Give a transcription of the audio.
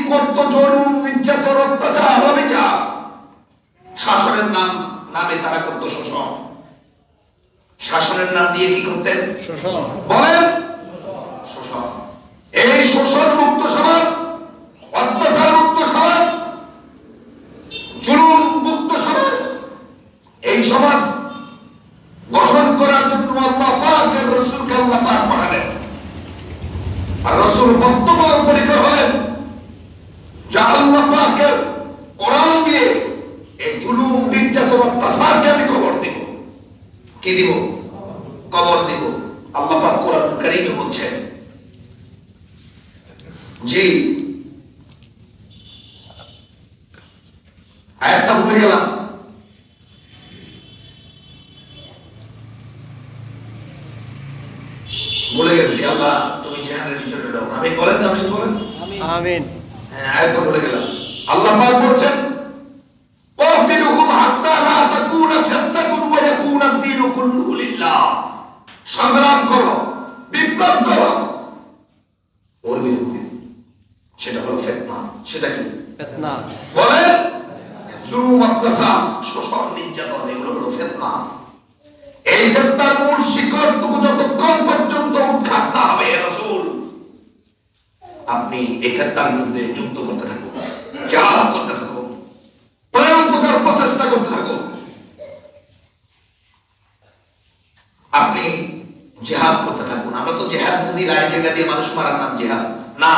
করত জুলুম, নির্যাতন, অত্যাচার, অবিচার। শাসনের নামে তারা করত শোষণ। শাসনের নাম দিয়ে কি করতেন? শোষণ। বলেন, শোষণ। এই শোষণ মুক্ত সমাজ, অত্যাচার মুক্ত সমাজ, জুলুম মুক্ত সমাজ, এই সমাজ গঠন করার জন্য আল্লাহ পাকের রাসূলকে আল্লাহ পাক পাঠালেন। আর রাসূল বক্তব্য পরিকর হলেন যে আল্লাহ পাকের কোরআন দিয়ে এই জুলুম, নির্যাতন, অত্যাচারকে আমি কবর দিব। কি দিব? কবর দিব। আল্লাহ পাক কোরআন কারীমে বলছেন, জি আয়াতটা ভুলে গেলাম। ভুলে গেছি। আল্লাহ তুমি জাহানের ভিতরে দাও। আমি বলেন, আমি বলেন, আমিন। হ্যাঁ, আয়াতটা ভুলে গেলাম। আল্লাহ পাক বলছেন, قاتلهم حتى لا تكون فتنة ويكون الدين كله لله। সংগ্রাম করো, বিপ্লব করো ওর বিরুদ্ধে। সেটা হলো ফিতনা। সেটা কি? ফিতনা। বলে জুলুম, অত্যাচার, শোষণ, নির্যাতন, এগুলো হলো ফিতনা। এই ফিতনার মূল শিকড়টুকু যতক্ষণ পর্যন্ত উৎখাত না হবে, রাসূল আপনি এই ফিতনার বিরুদ্ধে যুদ্ধ করতে থাকুন, জিহাদ করতে থাকুন, প্রয়োজনীয় প্রচেষ্টা করতে থাকুন। আপনি জিহাদ করতে থাকুন। আমরা তো জিহাদ বুঝি লাঠি ঠেকা দিয়ে মানুষ মারার নাম জিহাদ না।